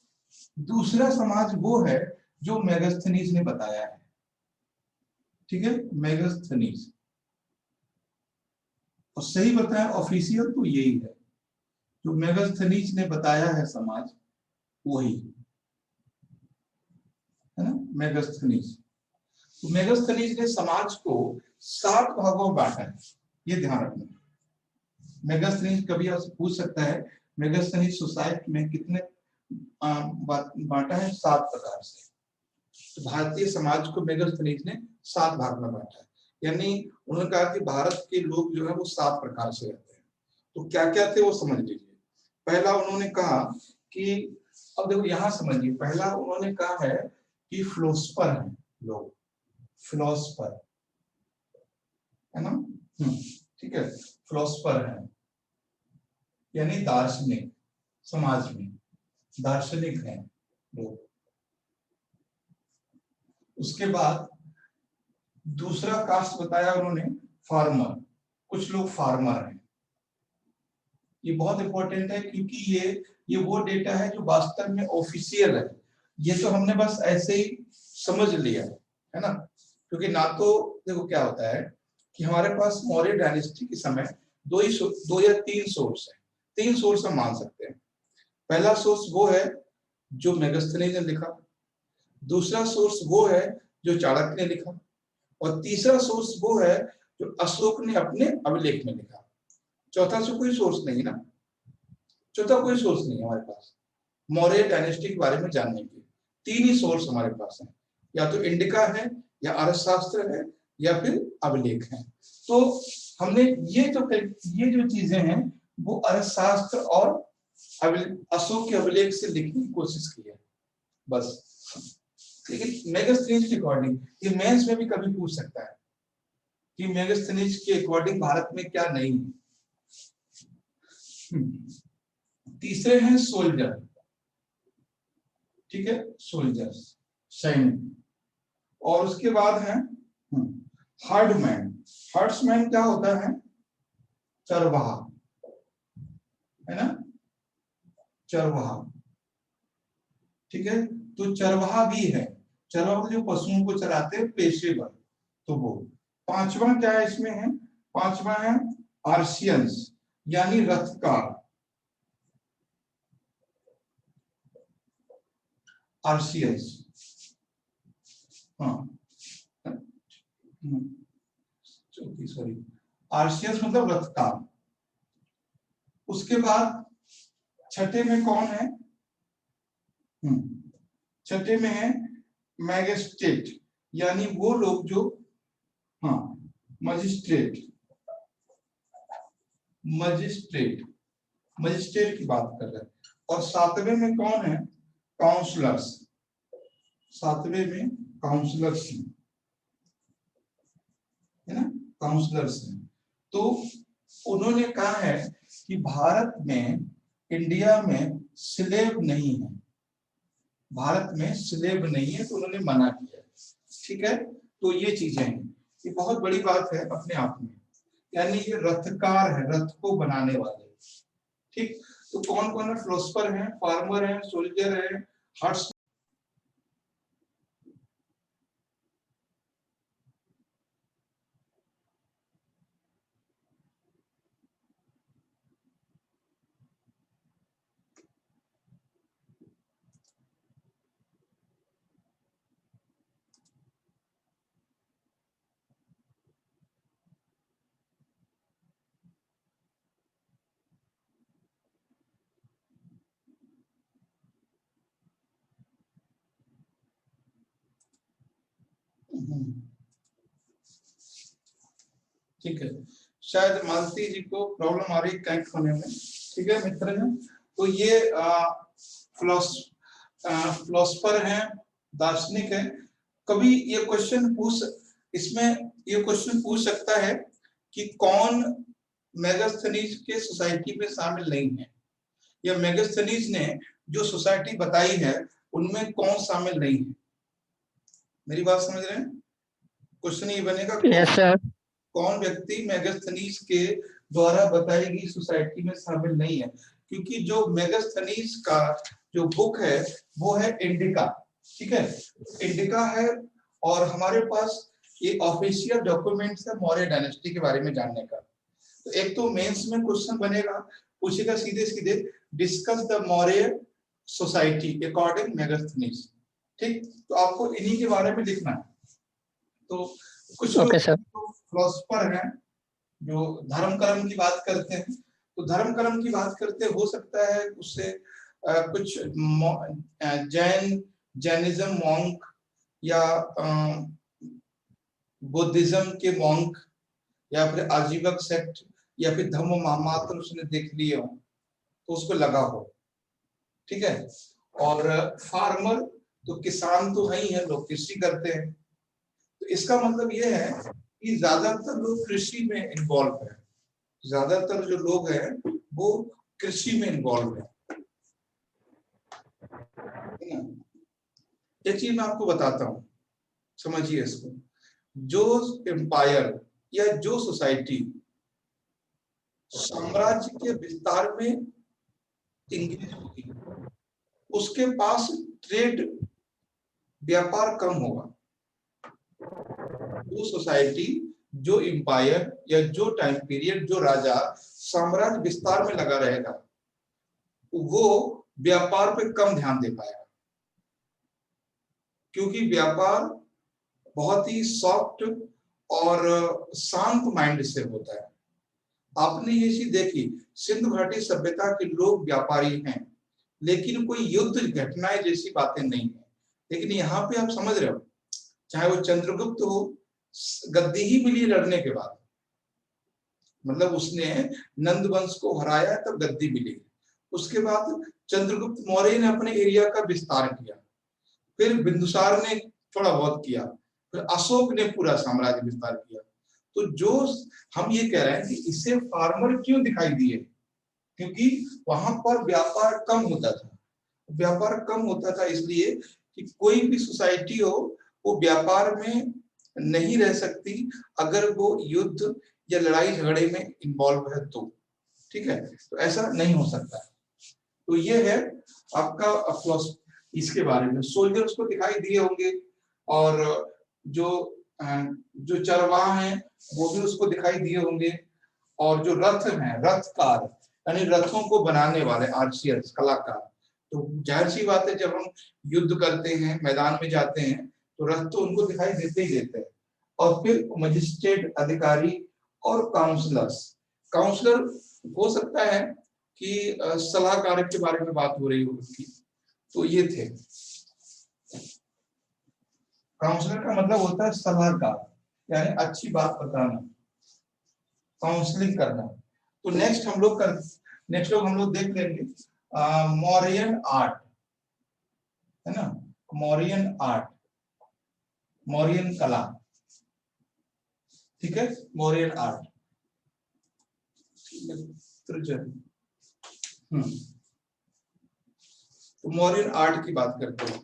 दूसरा समाज वो है जो मेगास्थनीज ने बताया है, ठीक है, मेगास्थनीज, और सही बताया ऑफिशियल तो यही है, जो मेगास्थनीज ने बताया है समाज वही है ना, मेगास्थनीज। तो मेगास्थनीज ने समाज को 7 भागों में बांटा है, ये ध्यान रखना। मेगास्थनीज कभी आपसे पूछ सकता है मेगास्थनीज सोसाइटी में कितने बांटा है, 7 प्रकार से। तो भारतीय समाज को मेगास्थनीज ने 7 भाग में बांटा है, यानी उन्होंने कहा कि भारत के लोग जो है वो 7 प्रकार से रहते हैं। तो क्या क्या थे वो समझ लीजिए। पहला उन्होंने कहा कि, अब देखो यहां समझिए, पहला उन्होंने कहा है कि फिलोसफर है लोग, फिलोसफर है ना, ठीक है, फिलोसफर है यानी दार्शनिक, समाज में दार्शनिक हैं लोग। उसके बाद दूसरा कास्ट बताया उन्होंने फार्मर, कुछ लोग फार्मर हैं। ये बहुत इंपॉर्टेंट है क्योंकि ये वो डेटा है जो वास्तव में ऑफिशियल है, ये तो हमने बस ऐसे ही समझ लिया है ना, क्योंकि ना तो देखो क्या होता है कि हमारे पास मौर्य डायनेस्टी के समय दो या तीन सोर्स है, 3 सोर्स हम मान सकते हैं। पहला सोर्स वो है जो मेगास्थनीज ने लिखा, दूसरा सोर्स वो है जो चाणक्य ने लिखा, और तीसरा सोर्स वो है जो अशोक ने अपने अभिलेख में लिखा। चौथा से कोई सोर्स नहीं ना, चौथा कोई सोर्स नहीं हमारे पास मौर्य डायनेस्टी के बारे में जानने के। तीन ही सोर्स हमारे पास हैं, या तो इंडिका है, या अर्थशास्त्र है, या फिर अभिलेख है। तो हमने ये जो चीजें हैं वो अर्थशास्त्र और अशोक के अभिलेख से लिखने की कोशिश की है बस। लेकिन मेगास्थनीज के अकॉर्डिंग ये मेंस में भी कभी पूछ सकता है कि मेगास्थनीज के अकॉर्डिंग भारत में क्या नहीं है। तीसरे हैं सोल्जर, ठीक है, सोल्जर्स, सैनिक। और उसके बाद है हर्डमैन। हर्ड्समैन क्या होता है? चरवाहा, है ना, चरवाहा, ठीक है। तो चरवाहा भी है, चरवाहा जो पशुओं को चराते हैं पेशेवर, तो वो। पांचवा क्या है इसमें है? पांचवा है आर्शियंस, यानी रथकार। आर्शियंस, हाँ, सॉरी, आर्शियंस मतलब रथकार। उसके बाद छठे में कौन है? छठे में है मैजिस्ट्रेट, यानी वो लोग जो, हाँ, मजिस्ट्रेट, मजिस्ट्रेट, मजिस्ट्रेट की बात कर रहे हैं। और सातवें में कौन है? काउंसलर्स। सातवें में काउंसलर्स है ना, काउंसलर्स हैं। तो उन्होंने कहा है कि भारत में, इंडिया में स्लेव नहीं है, भारत में स्लेव नहीं है, तो उन्होंने मना किया, ठीक है। तो ये चीजें हैं, ये बहुत बड़ी बात है अपने आप में, यानी ये रथकार है, रथ को बनाने वाले, ठीक। तो कौन कौन है? फिलोसफर है, फार्मर है, सोल्जर है, हर्ट्स। ठीक है, शायद मालती जी को प्रॉब्लम आ रही कनेक्ट होने में, ठीक है मित्रगण। तो ये फिलोसफर हैं, दार्शनिक है। कभी ये क्वेश्चन इसमें ये क्वेश्चन पूछ सकता है कि कौन मेगास्थनीज के सोसाइटी में शामिल नहीं है, या मेगास्थनीज ने जो सोसाइटी बताई है उनमें कौन शामिल नहीं है। मेरी बात समझ रहे हैं? क्वेश्चन ये बनेगा, यस सर। कौन व्यक्ति मेगास्थनीज के द्वारा बताई गई सोसाइटी में शामिल नहीं है। क्योंकि जो मेगास्थनीज का जो बुक है वो है इंडिका, ठीक है, इंडिका है। और हमारे पास ये ऑफिशियल डॉक्यूमेंट्स है मौर्य डायनेस्टी के बारे में जानने का। तो एक तो मेंस में क्वेश्चन बनेगा, पूछेगा सीधे सीधे, discuss the Maurya society according Megasthenes, ठीक। तो आपको इन्हीं के बारे में लिखना है। तो कुछ लोग फिलोसफर हैं जो धर्म कर्म की बात करते हैं, तो धर्म कर्म की बात करते हो सकता है उससे कुछ जैनिज्म मॉन्क, या बुद्धिज्म के मॉन्क, या फिर आजीवक सेक्ट, या फिर धम्म महामात्र उसने देख लिए हो तो उसको लगा हो, ठीक है। और फार्मर तो किसान तो है ही है, लोग कृषि करते हैं। तो इसका मतलब ये है कि ज्यादातर लोग कृषि में इन्वॉल्व है, ज्यादातर जो लोग हैं वो कृषि में इन्वॉल्व है ना। एक चीज मैं आपको बताता हूँ, समझिए इसको। जो एम्पायर या जो सोसाइटी साम्राज्य के विस्तार में इंगेज होगी, उसके पास ट्रेड, व्यापार कम होगा। वो सोसाइटी, जो एम्पायर या जो टाइम पीरियड, जो राजा साम्राज्य विस्तार में लगा रहेगा, वो व्यापार पे कम ध्यान दे पाएगा। क्योंकि व्यापार बहुत ही सॉफ्ट और शांत माइंड से होता है। आपने ये चीज देखी, सिंधु घाटी सभ्यता के लोग व्यापारी हैं, लेकिन कोई युद्ध घटनाएं जैसी बातें नहीं है। लेकिन यहाँ पे आप समझ रहे हो, चाहे वो चंद्रगुप्त हो, गद्दी ही मिली लड़ने के बाद, मतलब उसने नंद वंश को हराया तब गद्दी मिली। उसके बाद चंद्रगुप्त मौर्य ने अपने एरिया का विस्तार किया, फिर बिंदुसार ने थोड़ा बहुत किया, फिर अशोक ने पूरा साम्राज्य विस्तार किया। तो जो हम ये कह रहे हैं कि इसे फार्मर क्यों दिखाई दिए, क्योंकि वहां पर व्यापार कम होता था। व्यापार कम होता था इसलिए कि कोई भी सोसाइटी हो वो व्यापार में नहीं रह सकती अगर वो युद्ध या लड़ाई झगड़े में इन्वॉल्व है तो, ठीक है, तो ऐसा नहीं हो सकता। तो ये है आपका इसके बारे में। सोल्जर्स को दिखाई दिए होंगे, और जो चरवाह हैं वो भी उसको दिखाई दिए होंगे, और जो रथ हैं, रथकार यानी रथों को बनाने वाले आर्चियर्स, कलाकार, तो जाहिर सी बात है जब हम युद्ध करते हैं, मैदान में जाते हैं, तो रथ तो उनको दिखाई देते ही देते हैं। और फिर मजिस्ट्रेट, अधिकारी और काउंसलर्स। काउंसलर हो सकता है कि सलाहकार के बारे में बात हो रही हो उसकी, तो ये थे। काउंसलर का मतलब होता है सलाहकार, यानी अच्छी बात बताना, काउंसलिंग करना। तो नेक्स्ट हम लोग देख लेंगे मौर्यन आर्ट, है ना, मौर्यन आर्ट, मौर्यन कला, ठीक है, मौर्यन आर्ट। तो मौर्यन आर्ट की बात करते हैं।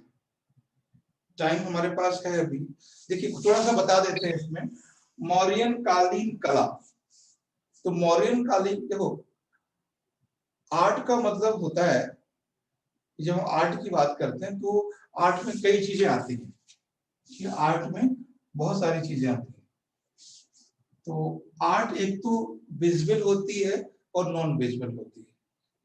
टाइम हमारे पास है अभी, देखिए थोड़ा सा बता देते हैं इसमें। मौर्यन कालीन कला, तो मौर्यन कालीन, देखो आर्ट का मतलब होता है, जब हम आर्ट की बात करते हैं तो आर्ट में कई चीजें आती हैं, आर्ट में बहुत सारी चीजें आती हैं। तो आर्ट एक तो विजुअल होती है और नॉन विजुअल होती है,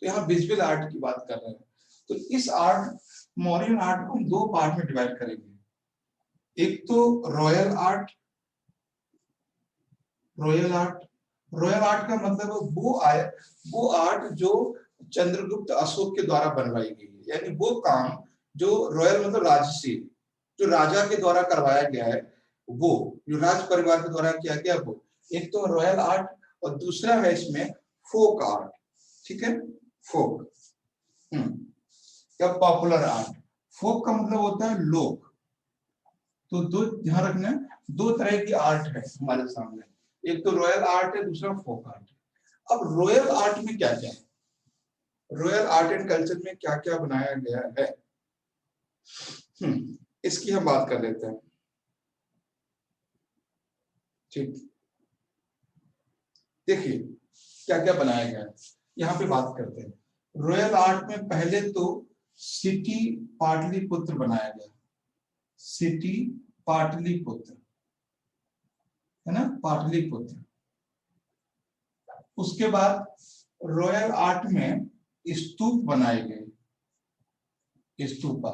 तो यहाँ विजुअल आर्ट की बात कर रहे हैं। तो इस आर्ट, मौर्यन आर्ट को हम दो पार्ट में डिवाइड करेंगे। एक तो royal art. Royal art, royal art का मतलब वो आर्ट जो चंद्रगुप्त अशोक के द्वारा बनवाई गई है, यानी वो काम जो रॉयल मतलब राजसी, जो राजा के द्वारा करवाया गया है, वो जो राज परिवार के द्वारा किया गया वो। एक तो रॉयल आर्ट, और दूसरा है इसमें फोक आर्ट, ठीक है, फोक या पॉपुलर आर्ट। फोक का मतलब होता है लोक। तो दो ध्यान रखना, दो तरह की आर्ट है हमारे सामने, एक तो रॉयल आर्ट है, दूसरा फोक आर्ट है। अब रॉयल आर्ट में क्या क्या है, रॉयल आर्ट एंड कल्चर में क्या क्या बनाया गया है, इसकी हम बात कर लेते हैं, ठीक। देखिए क्या क्या बनाया गया है, यहाँ पे बात करते हैं। रॉयल आर्ट में पहले तो सिटी पाटलिपुत्र बनाया गया, सिटी पाटलिपुत्र, है ना, पाटलिपुत्र। उसके बाद रॉयल आर्ट में स्तूप बनाए गए, स्तूपा,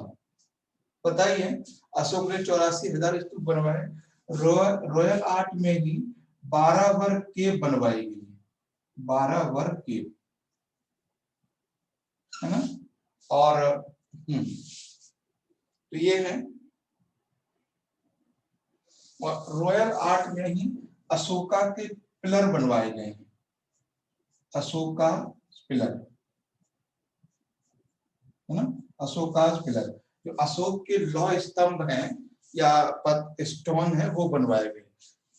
बताइए, अशोक ने 84,000 स्तूप बनवाए। रॉयल आर्ट में ही 12 वर्ग केव बनवाई गई, 12 वर्ग केव, है ना। और तो ये है, रॉयल आर्ट में ही अशोका के पिलर बनवाए गए हैं, अशोका पिलर, है ना, अशोका पिलर, जो अशोक के लौह स्तंभ हैं या स्टोन है वो बनवाए गए।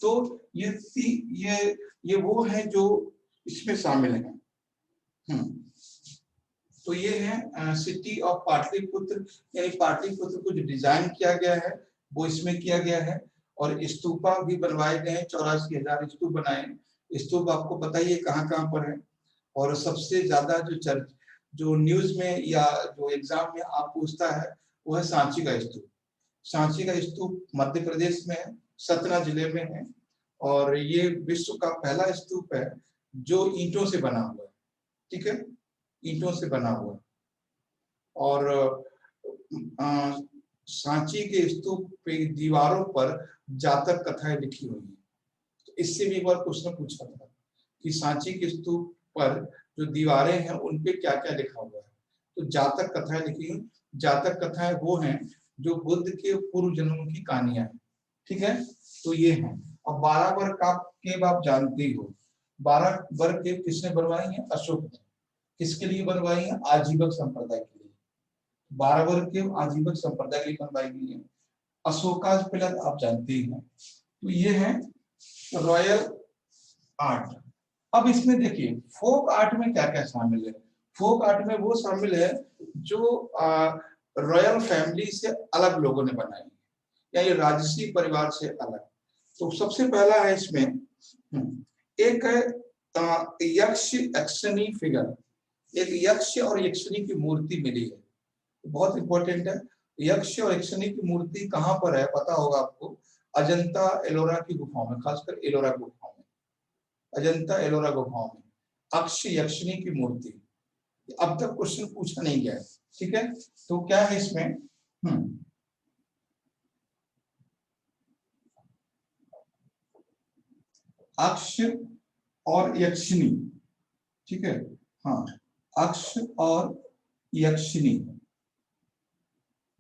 तो ये वो है जो इसमें शामिल है। तो ये है सिटी ऑफ पाटलिपुत्र, यानी पाटलिपुत्र को जो डिजाइन किया गया है वो इसमें किया गया है। और स्तूपा भी बनवाए गए हैं, 84,000 स्तूप बनाए। स्तूप आपको पता ही है कहाँ कहाँ पर है। और सबसे ज्यादा जो न्यूज में या जो एग्जाम में आप पूछता है वो है सांची का स्तूप। सांची का स्तूप मध्य प्रदेश में है, सतना जिले में है, और ये विश्व का पहला स्तूप है जो ईंटों से बना हुआ है, ठीक है, ईंटों से बना हुआ। और सांची के स्तूप पे दीवारों पर जातक कथाएं लिखी हुई हैं। तो इससे भी एक बार क्वेश्चन पूछा था कि सांची के स्तूप पर जो दीवारें हैं उन पे क्या क्या लिखा हुआ है। तो जातक कथाएं लिखी हुई, जातक कथाएं वो हैं जो बुद्ध के पूर्व जन्मों की कहानियां हैं, ठीक है। तो ये है। अब 12 वर्ग का केव आप जानते ही हो, 12 वर्ग केव किसने बनवाई है? अशोक ने। किसके लिए बनवाई है? आजीवक संप्रदाय के लिए। 12 वर्ग केव आजीवक संप्रदाय के लिए बनवाई गई है। अशोका पिलर आप जानते ही हैं। तो ये है रॉयल आर्ट। अब इसमें देखिए फोक आर्ट में क्या क्या शामिल है। फोक आर्ट में वो शामिल है जो रॉयल फैमिली से अलग लोगों ने बनाई, या ये राजसी परिवार से अलग। तो सबसे पहला है इसमें एक है यक्ष यक्षिणी फिगर। एक यक्ष और यक्षिणी की मूर्ति मिली है, बहुत इंपॉर्टेंट है। यक्ष और यक्षिणी की मूर्ति कहाँ पर है पता होगा आपको? अजंता एलोरा की गुफाओं में, खासकर एलोरा गुफाओं में, अजंता एलोरा गुफाओं में अक्ष यक्षिणी की मूर्ति। अब तक क्वेश्चन पूछा नहीं गया है, ठीक है। तो क्या है इसमें? अक्ष और यक्षिणी, ठीक है। हाँ, अक्ष और यक्षिणी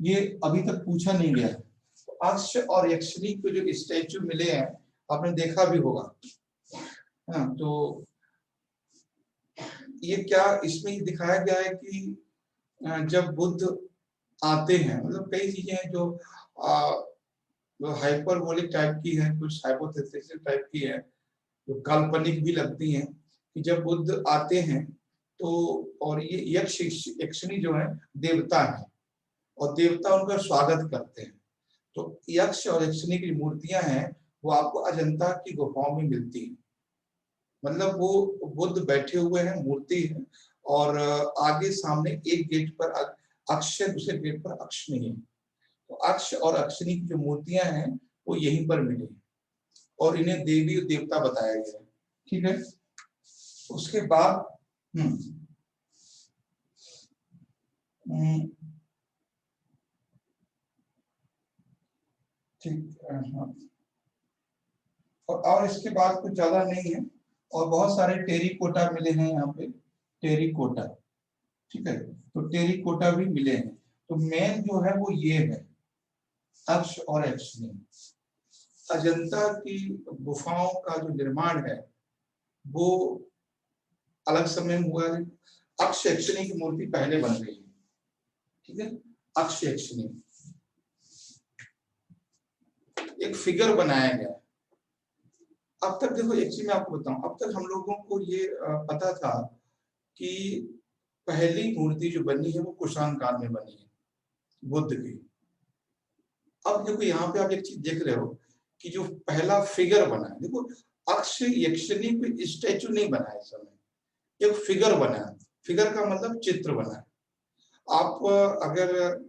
ये अभी तक पूछा नहीं गया है। तो अक्ष और यक्षिणी के जो स्टैचू मिले हैं आपने देखा भी होगा, हाँ। तो ये क्या इसमें दिखाया गया है कि जब बुद्ध आते हैं, मतलब कई चीजें हैं जो हाइपरबोलिक टाइप की है, कुछ हाइपोथेसिस टाइप की है, जो काल्पनिक भी लगती हैं कि जब बुद्ध आते हैं तो, और ये यक्ष यक्षिणी जो है देवता है और देवता उनका स्वागत करते हैं। तो यक्ष और यक्षिणी की मूर्तियां हैं वो आपको अजंता की गुफाओं में मिलती है। मतलब वो बुद्ध बैठे हुए हैं, मूर्ति है, और आगे सामने एक गेट पर अक्ष है, दूसरे गेट पर अक्ष नहीं है। तो अक्ष और अक्षिणी की जो मूर्तियां हैं वो यहीं पर मिली और इन्हें देवी और देवता बताया गया है, ठीक है। उसके बाद ठीक, हाँ। और इसके बाद कुछ ज्यादा नहीं है, और बहुत सारे टेरिकोटा मिले हैं यहाँ पे, टेरिकोटा, ठीक है। तो टेरिकोटा भी मिले हैं। तो मेन जो है वो ये है अक्ष और यक्षिणी। अजंता की गुफाओं का जो निर्माण है वो अलग समय में हुआ है। अक्ष यक्षिणी की मूर्ति पहले बन गई है, ठीक है। अक्ष यक्षिणी एक फिगर बनाया गया। अब तक देखो एक चीज मैं आपको बताऊं, अब तक हम लोगों को ये पता था कि पहली मूर्ति जो बनी है वो कुषाण काल में बनी है बुद्ध की। अब देखो यहाँ पे आप एक चीज देख रहे हो कि जो पहला फिगर बना है, देखो अक्ष यक्षिणी पे स्टैचू नहीं बना है इस समय, एक फिगर बना है। फिगर का मतलब चित्र बना है। आप अगर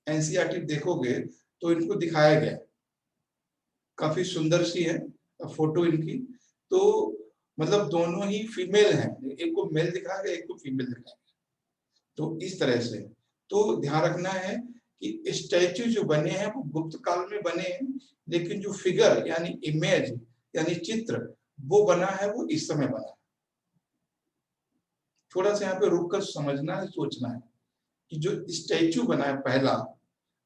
एनसीईआरटी देखोगे तो इनको दिखाया गया, काफी सुंदर सी है फोटो इनकी। तो मतलब दोनों ही फीमेल हैं, एक को मेल दिखाया गया, एक को फीमेल दिखाया गया। तो इस तरह से तो ध्यान रखना है कि स्टैचू जो बने हैं वो गुप्त काल में बने हैं, लेकिन जो फिगर यानी इमेज यानी चित्र वो बना है वो इस समय बना है। थोड़ा सा यहाँ पे रुक कर समझना है, सोचना है कि जो स्टैचू बना है पहला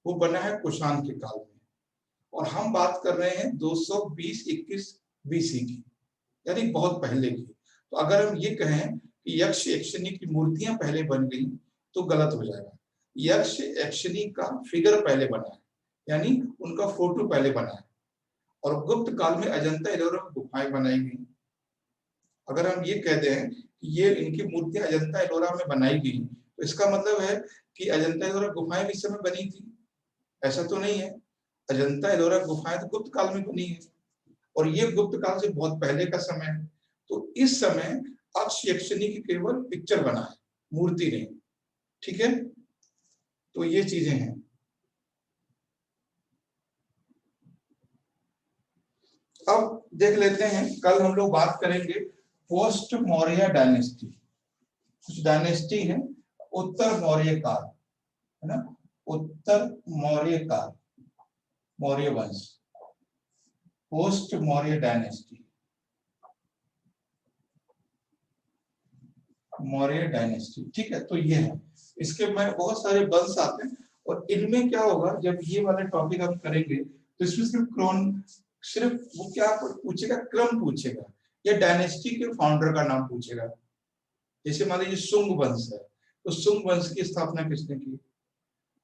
वो बना है कुषाण के काल में, और हम बात कर रहे हैं 220-21 बीसी की, यानी बहुत पहले की। तो अगर हम ये कहें कि यक्ष यक्षिणी की मूर्तियां पहले बन गई तो गलत हो जाएगा। यक्ष यक्षिणी का फिगर पहले बना है, यानी उनका फोटो पहले बना है, और गुप्त काल में अजंता एलोरा गुफाएं बनाई गई। अगर हम ये कह दें कि ये इनकी मूर्तियां अजंता एलोरा में बनाई गई तो इसका मतलब है कि अजंता एलोरा गुफाएं भी इस समय बनी थी, ऐसा तो नहीं है। अजंता एलोरा गुफाएं तो गुप्त काल में बनी है, और ये गुप्त काल से बहुत पहले का समय है। तो इस समय अक्ष यक्षिणी की केवल पिक्चर बना है, मूर्ति नहीं, ठीक है। तो ये चीजें हैं। अब देख लेते हैं, कल हम लोग बात करेंगे पोस्ट मौर्य डायनेस्टी। कुछ डायनेस्टी है उत्तर मौर्य काल, है ना। उत्तर मौर्य काल, मौर्य वंश, post Maurya dynasty, Maurya dynasty. ठीक है, तो ये है, इसके में बहुत सारे वंश आते हैं और इनमें क्या होगा, जब ये वाला टॉपिक हम करेंगे तो इसमें सिर्फ वो क्या पूछेगा, क्रम पूछेगा या डायनेस्टी के फाउंडर का नाम पूछेगा। जैसे मान लीजिए शुंग वंश है, तो शुंग वंश की स्थापना किसने की,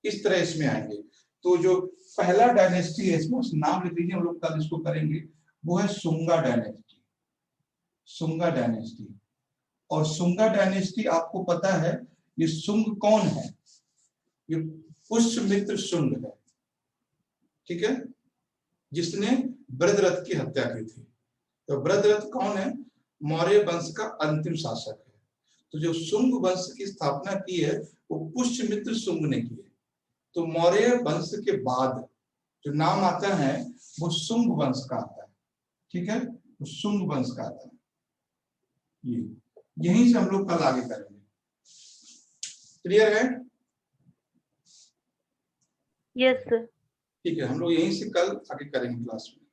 इस तरह इसमें आएंगे। तो जो पहला डायनेस्टी है इसमें उस नाम लिख लीजिए, हम लोग कल इसको करेंगे, वो है शुंगा डायनेस्टी, शुंगा डायनेस्टी। और शुंगा डायनेस्टी आपको पता है ये शुंग कौन है, ये पुष्यमित्र शुंग है, ठीक है, जिसने बृहद्रथ की हत्या की थी। तो बृहद्रथ कौन है, मौर्य वंश का अंतिम शासक है। तो जो शुंग वंश की स्थापना की है वो पुष्यमित्र शुंग ने की है। तो मौर्य वंश के बाद जो नाम आता है वो शुंग वंश का आता है, ठीक है, वो शुंग वंश का आता है। ये यहीं से हम लोग कल आगे करेंगे, क्लियर है? Yes sir. ठीक है, हम लोग यहीं से कल आगे करेंगे क्लास में।